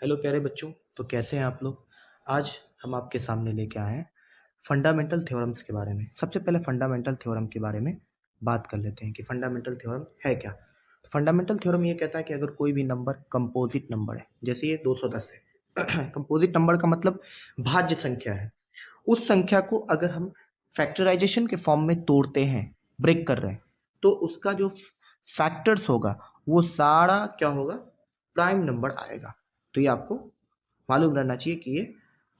Hello प्यारे बच्चों। तो कैसे हैं आप लोग। आज हम आपके सामने लेके आए हैं फंडामेंटल थ्योरम्स के बारे में। सबसे पहले फंडामेंटल थ्योरम के बारे में बात कर लेते हैं कि फंडामेंटल थ्योरम है क्या। फंडामेंटल थ्योरम ये कहता है कि अगर कोई भी नंबर कंपोजिट नंबर है, जैसे ये 210 है कंपोजिट नंबर का मतलब भाज्य संख्या है। उस संख्या को अगर हम फैक्टराइजेशन के फॉर्म में तोड़ते हैं, ब्रेक कर रहे हैं, तो उसका जो फैक्टर्स होगा वो सारा क्या होगा, प्राइम नंबर आएगा। तो ये आपको मालूम रहना चाहिए कि ये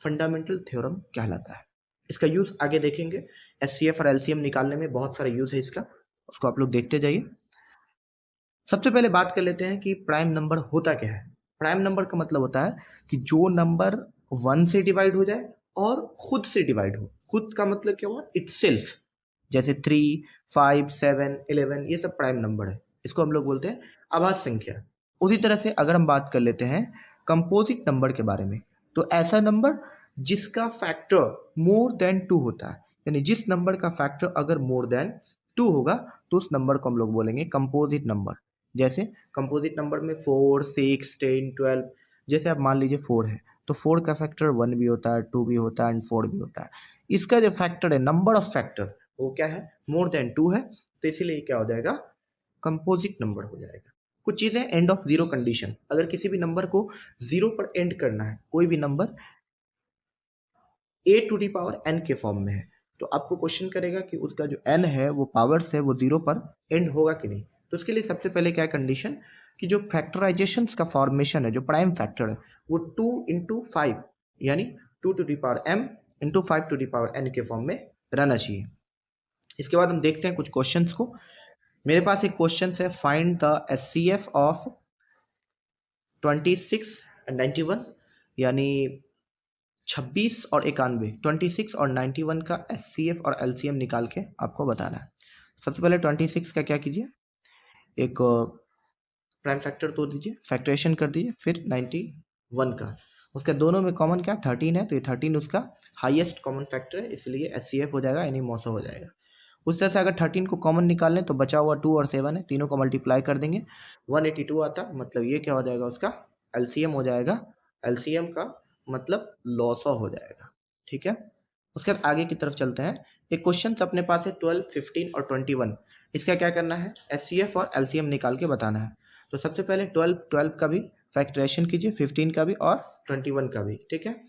फंडामेंटल थ्योरम कहलाता है। इसका यूज आगे देखेंगे। एचसीएफ और एलसीएम निकालने में बहुत सारा यूज है इसका, उसको आप लोग देखते जाइए। सबसे पहले बात कर लेते हैं कि प्राइम नंबर होता क्या है। प्राइम नंबर का मतलब होता है कि जो नंबर 1 से डिवाइड हो जाए और खुद से डिवाइड हो। खुद का मतलब क्या हुआ, इटसेल्फ। जैसे 3, 5, 7, 11 ये सब प्राइम नंबर है। इसको हम लोग बोलते हैं आभाज्य संख्या। उसी तरह से अगर हम बात कर लेते हैं कंपोजिट नंबर के बारे में, तो ऐसा नंबर जिसका फैक्टर मोर देन 2 होता है, यानी जिस नंबर का फैक्टर अगर मोर देन 2 होगा तो उस नंबर को हम लोग बोलेंगे कंपोजिट नंबर। जैसे कंपोजिट नंबर में 4, 6, 10, 12। जैसे आप मान लीजिए 4 है, तो 4 का फैक्टर 1 भी होता है, 2 भी होता है एंड 4 भी होता है। इसका जो फैक्टर है, नंबर ऑफ फैक्टर, वो क्या है, मोर देन 2 है। तो इसीलिए क्या हो जाएगा, कंपोजिट नंबर हो जाएगा। कुछ चीज़ें एंड ऑफ जीरो कंडीशन, अगर किसी भी नंबर को जीरो पर एंड करना है, कोई भी नंबर a⁴n के फॉर्म में है, तो आपको क्वेश्चन करेगा कि उसका जो n है वो पावर्स है, वो जीरो पर एंड होगा कि नहीं। तो उसके लिए सबसे पहले क्या है कंडीशन, कि जो फैक्टराइजेशन का फॉर्मेशन है, जो प्राइम फैक्टर है, वो 2 इंटू 5 यानी 2m इंटू 5n के फॉर्म में रहना चाहिए। इसके बाद हम देखते हैं कुछ क्वेश्चंस को। मेरे पास एक क्वेश्चन है, find the HCF of 26 and 91, यानी 26 और 91, 26 और 91 का एचसीएफ और एलसीएम निकाल के आपको बताना है। सबसे पहले 26 का क्या कीजिए, एक प्राइम फैक्टर तोड़ दीजिए, फैक्टरेशन कर दीजिए, फिर 91 का, उसके दोनों में कॉमन क्या 13 है, तो ये 13 उसका हाईएस्ट कॉमन फैक्टर है, इसलिए एचसीएफ हो जाएगा यानी मौसो हो जाएगा। उस तरह से अगर 13 को कॉमन निकाल लें तो बचा हुआ 2 और 7 है, तीनों को मल्टीप्लाई कर देंगे, 182 आता, मतलब ये क्या हो जाएगा, उसका एलसीएम हो जाएगा। एलसीएम का मतलब लॉसो हो जाएगा। ठीक है, उसके बाद आगे की तरफ चलते हैं। एक क्वेश्चन अपने पास है 12, 15 और 21। इसका क्या करना है, एचसीएफ और एलसीएम निकाल के बताना है। तो सबसे पहले 12 का भी फैक्टरेशन कीजिए, 15 का भी और 21 का भी, ठीक है,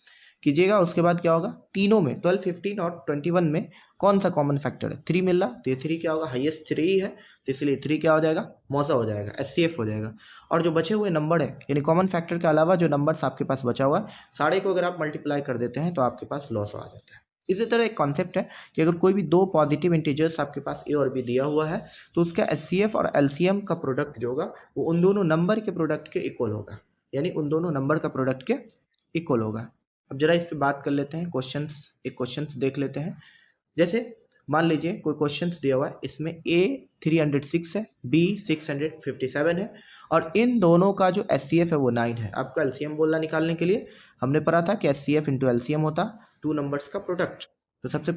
कीजिएगा। उसके बाद क्या होगा, तीनों में 12, 15 और 21 में कौन सा कॉमन फैक्टर है, 3 मिल रहा, तो ये 3 क्या होगा, हाईएस्ट 3 ही है, तो इसलिए 3 क्या हो जाएगा, मौसा हो जाएगा, एचसीएफ हो जाएगा। और जो बचे हुए नंबर है, यानी कॉमन फैक्टर के अलावा जो नंबर्स आपके पास बचा हुआ है, सारे को अगर आप मल्टीप्लाई कर देते हैं तो आपके पास लॉस आ जाता है। इसी तरह एक कॉन्सेप्ट है कि अगर कोई भी दो पॉजिटिव इंटीजर्स आपके पास ए और बी दिया हुआ है, तो उसका एचसीएफ और एलसीएम का प्रोडक्ट जो होगा वो उन दोनों नंबर के प्रोडक्ट के इक्वल होगा, यानी उन दोनों नंबर का प्रोडक्ट के इक्वल होगा। अब जरा इस पे बात कर लेते हैं, क्वेश्चंस, एक क्वेश्चंस देख लेते हैं। जैसे मान लीजिए कोई क्वेश्चंस दिया हुआ है, इसमें ए 306 है, बी 657 है, और इन दोनों का जो एचसीएफ है वो 9 है। आपको एलसीएम बोलना निकालने के लिए हमने पढ़ा था कि एचसीएफ इंटू एलसीएम होता 2 नंबर्स का प्रोडक्ट। तो सबसे